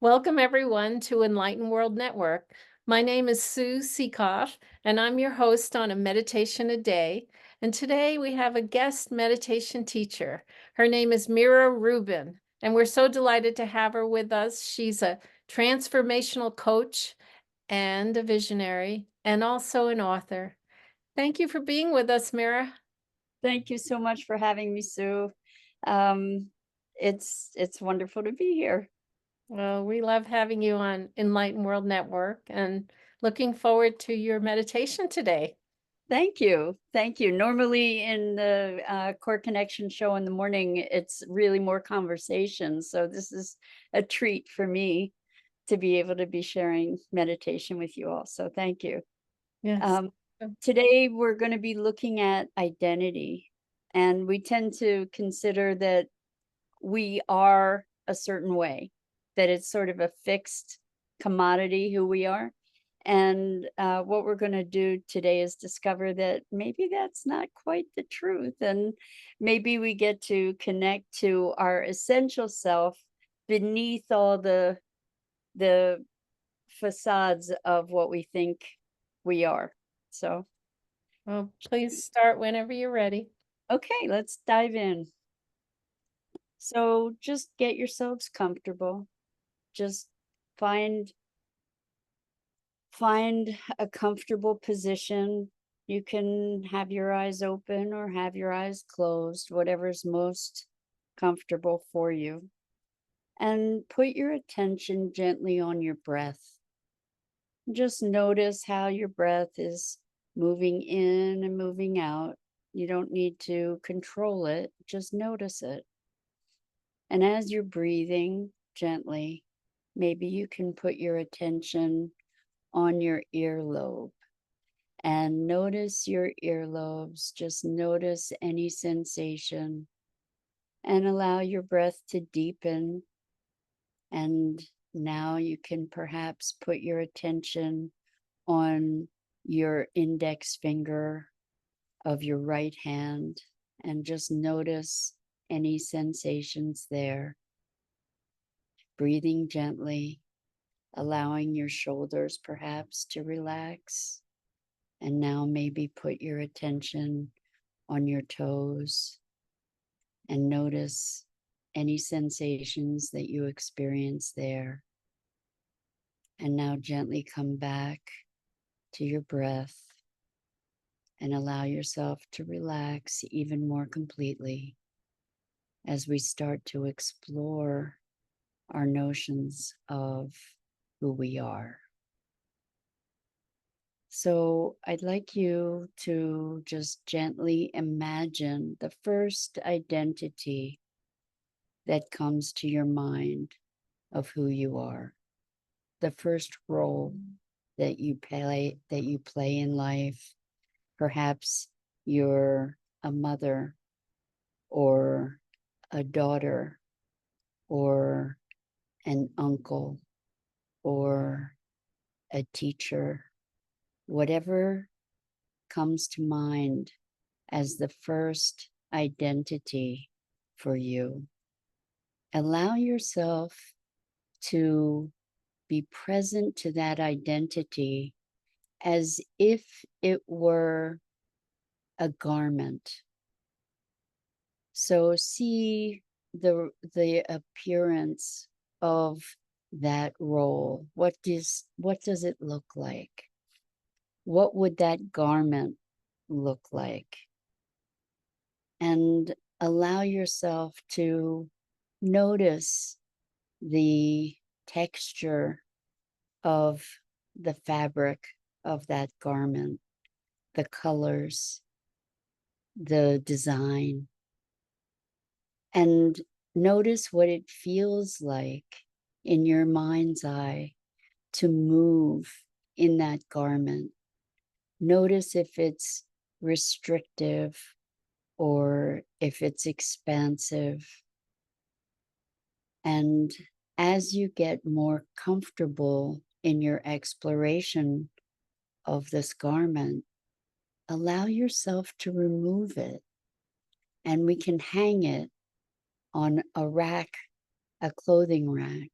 Welcome, everyone, to Enlightened World Network. My name is Sue Seekoff, and I'm your host on A Meditation a Day. And today we have a guest meditation teacher. Her name is Mira Rubin, and we're so delighted to have her with us. She's a transformational coach and a visionary, and also an author. Thank you for being with us, Mira. Thank you so much for having me, Sue. Um, it's wonderful to be here. Well, we love having you on Enlightened World Network and looking forward to your meditation today. Thank you. Thank you. Normally in the Core Connection show in the morning, it's really more conversation. So this is a treat for me to be able to be sharing meditation with you all. So thank you. Yes. Um, Today we're going to be looking at identity, and we tend to consider that we are a certain way, that it's sort of a fixed commodity who we are. And what we're going to do today is discover that maybe that's not quite the truth. And maybe we get to connect to our essential self beneath all the facades of what we think we are. So, Well, please start whenever you're ready. okay, let's dive in. So just get yourselves comfortable. Just find find a comfortable position. You can have your eyes open or have your eyes closed, whatever's most comfortable for you. And put your attention gently on your breath. Just notice how your breath is moving in and moving out. You don't need to control it, just notice it. And as you're breathing gently, maybe you can put your attention on your earlobe and notice your earlobes. Just notice any sensation and allow your breath to deepen. And now you can perhaps put your attention on your index finger of your right hand and just notice any sensations there. Breathing gently, allowing your shoulders perhaps to relax. And now maybe put your attention on your toes and notice any sensations that you experience there. And now gently come back to your breath and allow yourself to relax even more completely as we start to explore our notions of who we are. So I'd like you to just gently imagine the first identity that comes to your mind of who you are, the first role that you play in life. Perhaps you're a mother or a daughter or an uncle or a teacher, whatever comes to mind as the first identity for you. Allow yourself to be present to that identity as if it were a garment. So see the appearance of that role. What does it look like? What would that garment look like? And allow yourself to notice the texture of the fabric of that garment, the colors, the design, and notice what it feels like in your mind's eye to move in that garment. Notice if it's restrictive or if it's expansive. And as you get more comfortable in your exploration of this garment, allow yourself to remove it. And we can hang it on a rack, a clothing rack.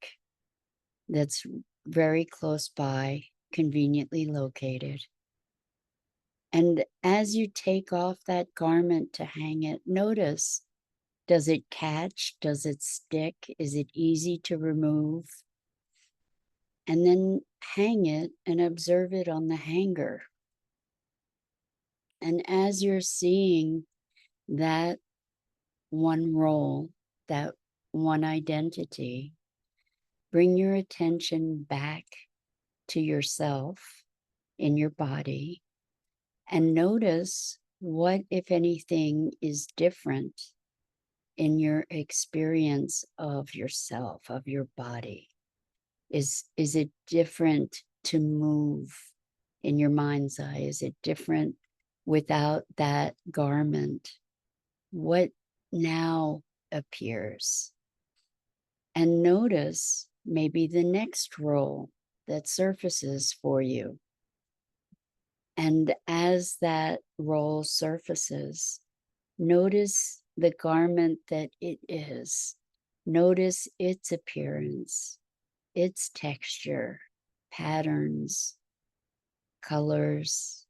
that's very close by, conveniently located. And as you take off that garment to hang it, notice, does it catch? Does it stick? Is it easy to remove? And then hang it and observe it on the hanger. And as you're seeing that one role, that one identity, bring your attention back to yourself in your body and notice what, if anything, is different in your experience of yourself, of your body. Is it different to move in your mind's eye? Is it different without that garment? What now appears? And notice maybe the next role that surfaces for you. And as that role surfaces, notice the garment that it is. Notice its appearance, its texture, patterns, colors,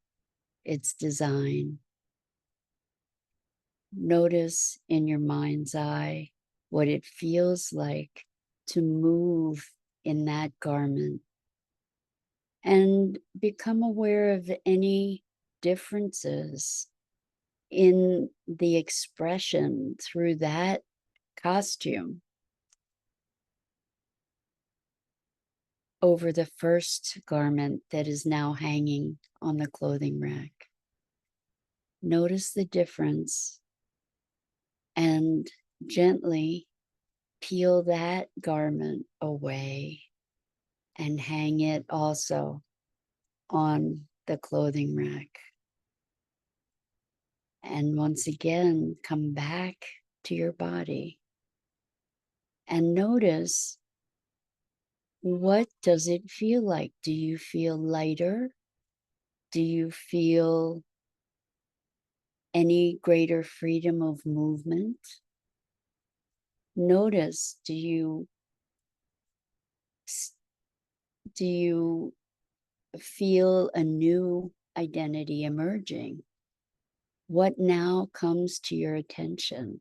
its design. Notice in your mind's eye what it feels like to move in that garment and become aware of any differences in the expression through that costume over the first garment that is now hanging on the clothing rack. Notice the difference and gently peel that garment away and hang it also on the clothing rack. And once again, come back to your body and notice, what does it feel like? Do you feel lighter? Do you feel any greater freedom of movement? Notice, do you feel a new identity emerging? What now comes to your attention?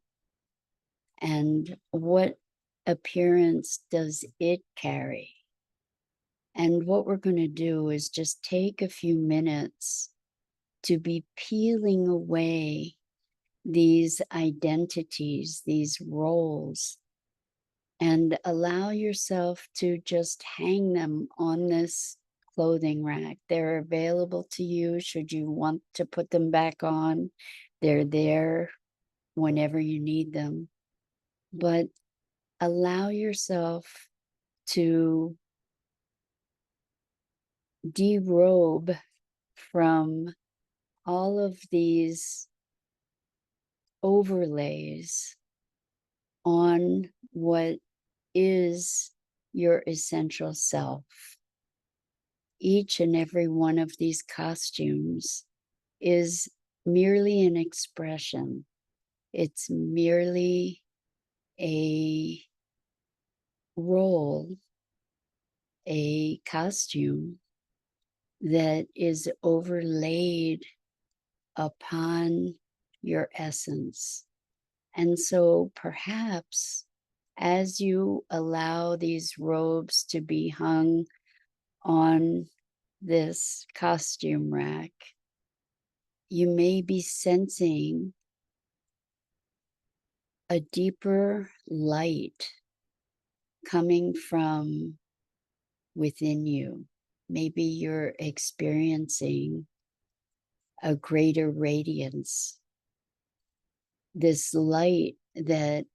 And what appearance does it carry? And what we're going to do is just take a few minutes to be peeling away these identities, these roles, and allow yourself to just hang them on this clothing rack. They're available to you should you want to put them back on. They're there whenever you need them. But allow yourself to derobe from all of these overlays on what is your essential self. Each and every one of these costumes is merely an expression. It's merely a role, a costume that is overlaid upon your essence. And so perhaps as you allow these robes to be hung on this costume rack, you may be sensing a deeper light coming from within you. Maybe you're experiencing a greater radiance, this light that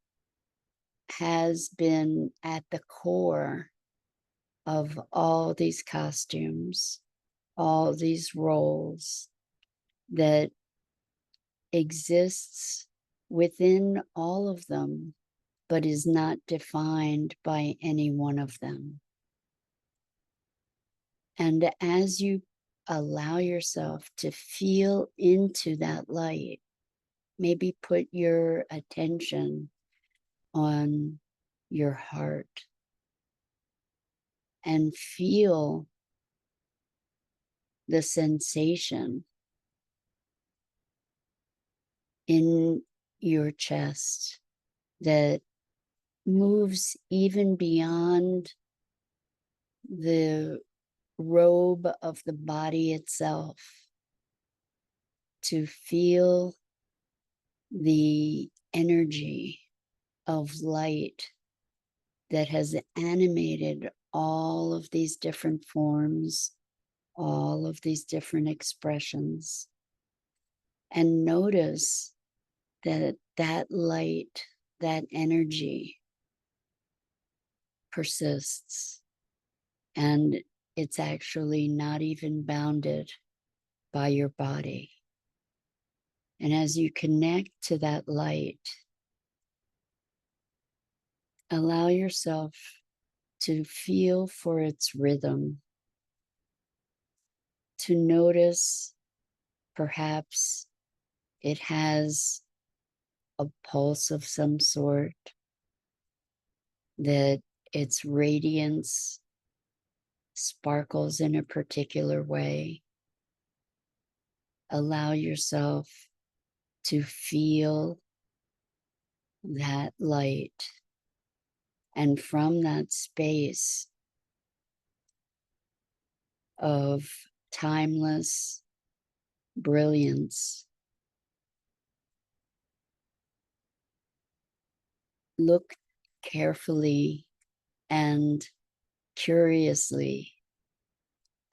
has been at the core of all these costumes, all these roles that exists within all of them, but is not defined by any one of them. And as you allow yourself to feel into that light, maybe put your attention on your heart and feel the sensation in your chest that moves even beyond the robe of the body itself, to feel the energy of light that has animated all of these different forms, all of these different expressions. And notice that that light, that energy persists, and it's actually not even bounded by your body. And as you connect to that light, allow yourself to feel for its rhythm, to notice perhaps it has a pulse of some sort, that its radiance sparkles in a particular way. Allow yourself to feel that light. And from that space of timeless brilliance, look carefully and curiously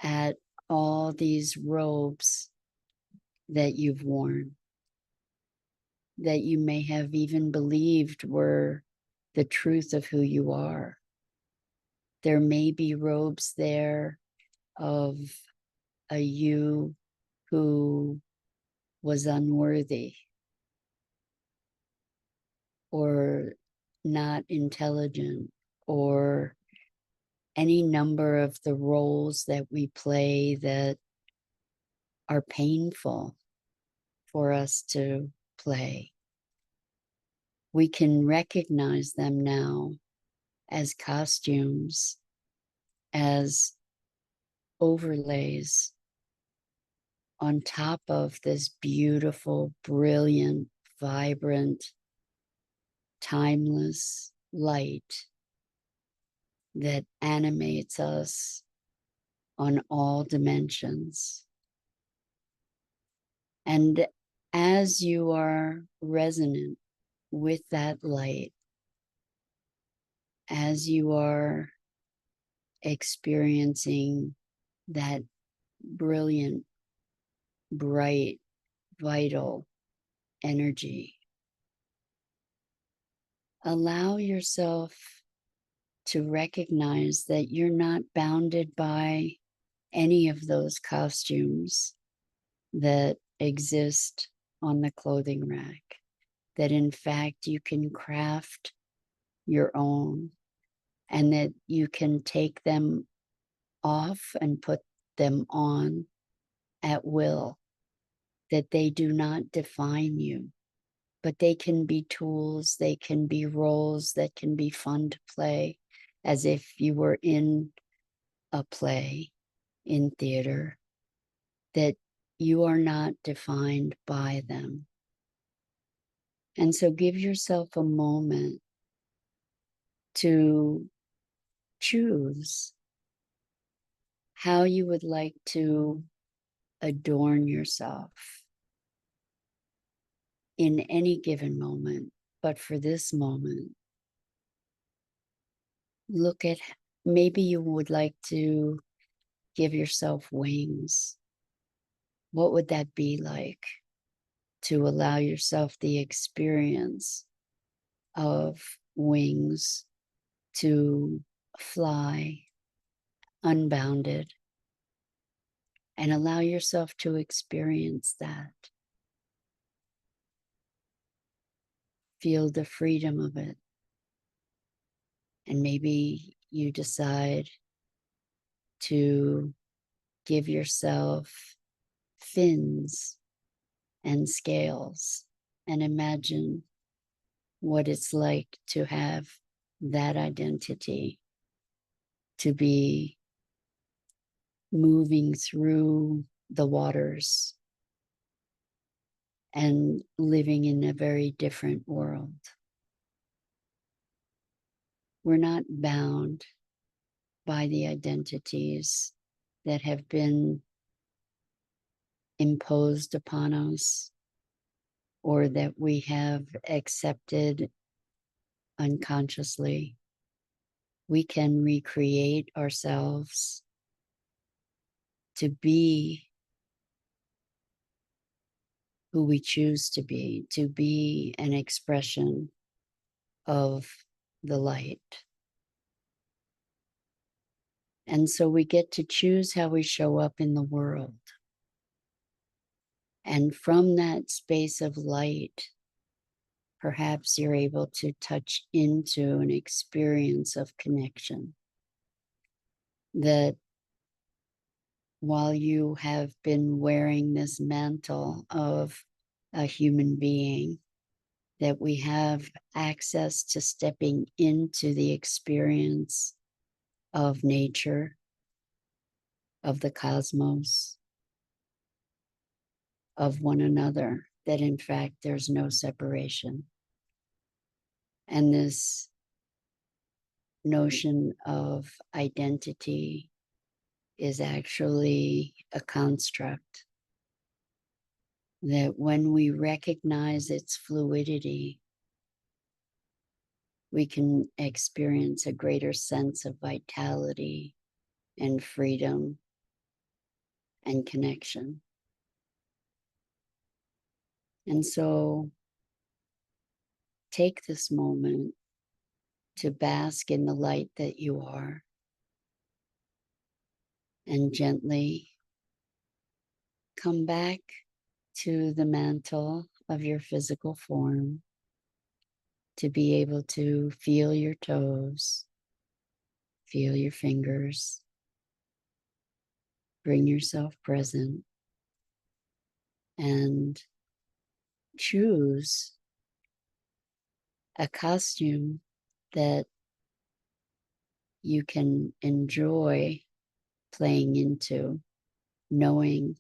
at all these robes that you've worn, that you may have even believed were the truth of who you are. There may be robes there of a you who was unworthy or not intelligent, or any number of the roles that we play that are painful for us to play. We can recognize them now as costumes, as overlays on top of this beautiful, brilliant, vibrant, timeless light that animates us on all dimensions. And as you are resonant with that light, as you are experiencing that brilliant, bright, vital energy, allow yourself to recognize that you're not bounded by any of those costumes that exist on the clothing rack, that in fact you can craft your own, and that you can take them off and put them on at will, that they do not define you, but they can be tools, they can be roles that can be fun to play as if you were in a play in theater, that you are not defined by them. And so give yourself a moment to choose how you would like to adorn yourself in any given moment. But for this moment, look at, maybe you would like to give yourself wings. What would that be like, to allow yourself the experience of wings, to fly unbounded, and allow yourself to experience that? Feel the freedom of it. And maybe you decide to give yourself fins and scales, and imagine what it's like to have that identity to be moving through the waters and living in a very different world. We're not bound by the identities that have been imposed upon us or that we have accepted unconsciously. We can recreate ourselves to be who we choose to be an expression of the light. And so we get to choose how we show up in the world. And from that space of light, perhaps you're able to touch into an experience of connection that while you have been wearing this mantle of a human being, that we have access to stepping into the experience of nature, of the cosmos, of one another, that in fact there's no separation. And this notion of identity is actually a construct that when we recognize its fluidity, we can experience a greater sense of vitality and freedom and connection. And so take this moment to bask in the light that you are and gently come back to the mantle of your physical form to be able to feel your toes, feel your fingers, bring yourself present, and choose a costume that you can enjoy playing into, knowing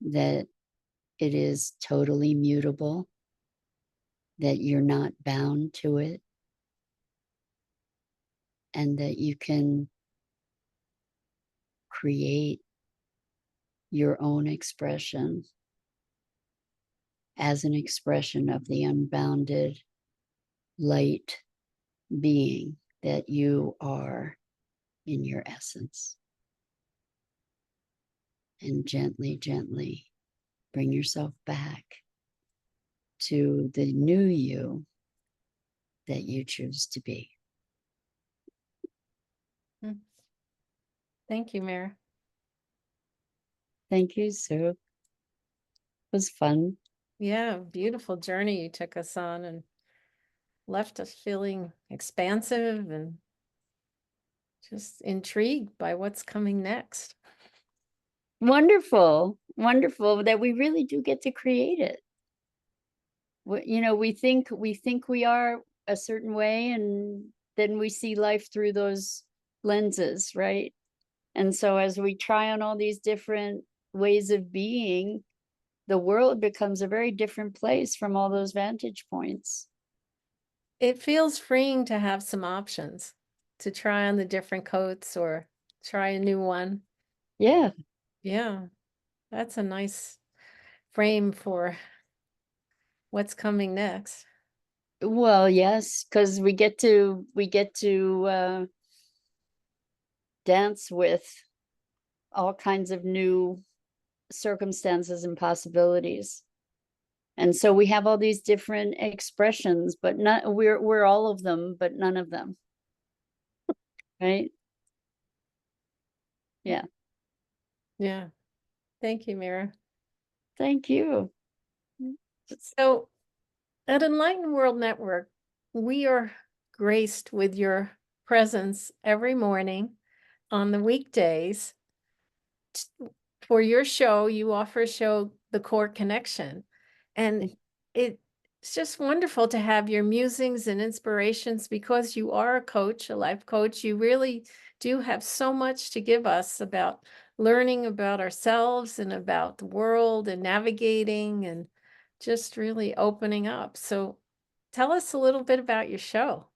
that it is totally mutable, that you're not bound to it, and that you can create your own expression as an expression of the unbounded light being that you are in your essence. And gently, gently bring yourself back to the new you that you choose to be. Thank you, Mira. Thank you, Sue. It was fun. Yeah, beautiful journey you took us on and left us feeling expansive and just intrigued by what's coming next. Wonderful, wonderful that we really do get to create it. We think we are a certain way, and then we see life through those lenses, right? And so as we try on all these different ways of being, the world becomes a very different place from all those vantage points. It feels freeing to have some options to try on the different coats or try a new one. Yeah. Yeah, that's a nice frame for what's coming next. Well, yes, because we get to dance with all kinds of new circumstances and possibilities. And so we have all these different expressions, but not we're all of them, but none of them. Right? Yeah. Yeah. Thank you, Mira. Thank you. So at Enlightened World Network, we are graced with your presence every morning on the weekdays. For your show, you offer a show, The Core Connection. And it It's just wonderful to have your musings and inspirations because you are a coach, a life coach. You really do have so much to give us about learning about ourselves and about the world and navigating and just really opening up. So tell us a little bit about your show.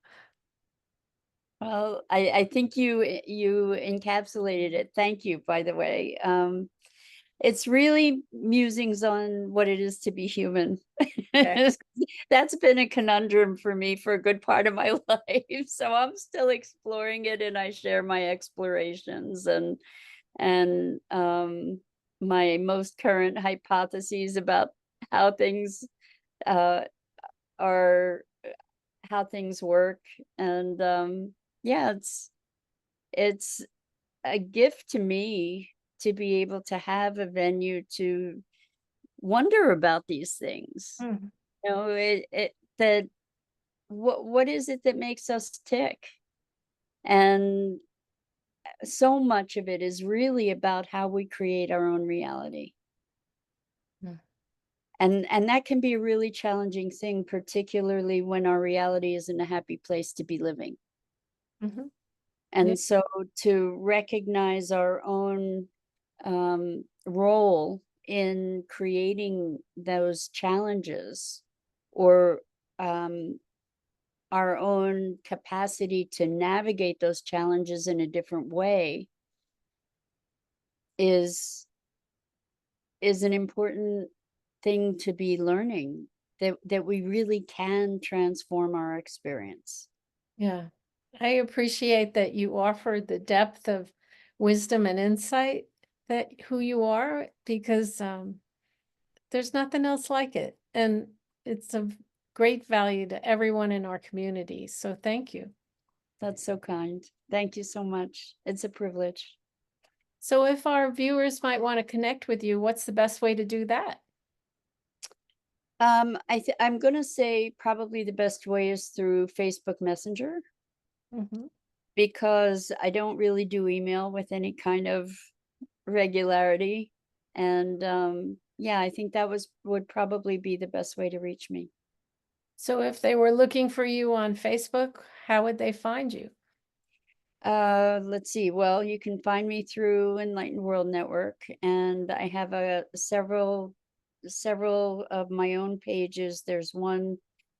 Well, I think you encapsulated it. Thank you, by the way. It's really musings on what it is to be human. Okay. That's been a conundrum for me for a good part of my life. So I'm still exploring it, and I share my explorations and my most current hypotheses about how things uh, are, how things work, and yeah, it's a gift to me to be able to have a venue to wonder about these things. Mhm. You know, it that what is it that makes us tick? And so much of it is really about how we create our own reality. Mm. And that can be a really challenging thing, particularly when our reality isn't a happy place to be living. Mhm. Yeah. And so to recognize our own role in creating those challenges, or um, our own capacity to navigate those challenges in a different way is is an important thing to be learning, that we really can transform our experience. Yeah. I appreciate that you offered the depth of wisdom and insight that who you are because there's nothing else like it. And it's of great value to everyone in our community. So thank you. That's so kind. Thank you so much. It's a privilege. So if our viewers might want to connect with you, what's the best way to do that? I'm gonna say probably the best way is through Facebook Messenger, Hmm. because I don't really do email with any kind of regularity. And yeah, I think that would probably be the best way to reach me. So if they were looking for you on Facebook, how would they find you? Let's see. Well, you can find me through Enlightened World Network, and I have a several of my own pages. There's one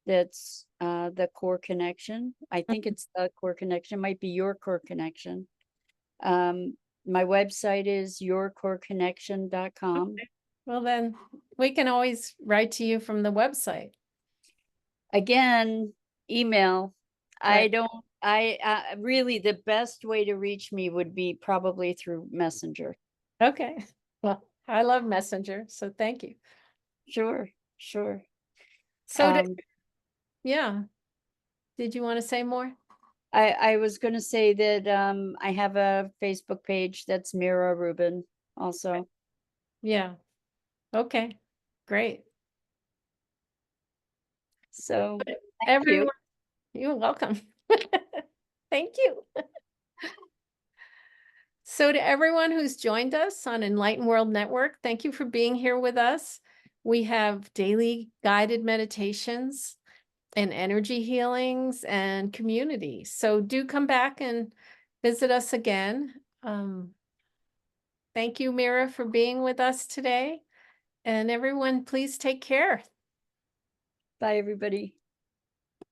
that's the Core Connection. I think it's the Core Connection. Might be Your Core Connection. My website is yourcoreconnection.com. Well, then we can always write to you from the website. Again, email. I Right. don't. I really, the best way to reach me would be probably through Messenger. Okay. Well, I love Messenger, so thank you. Sure, sure. So Um, yeah, did you want to say more? I was gonna say that, I have a Facebook page that's Mira Rubin also. Yeah. Okay. Great. So, But thank you. everyone, you're welcome. Thank you. So to everyone who's joined us on Enlightened World Network, thank you for being here with us. We have daily guided meditations and energy healings and community. So do come back and visit us again. Um, Thank you, Mira, for being with us today. And everyone, please take care. Bye, everybody.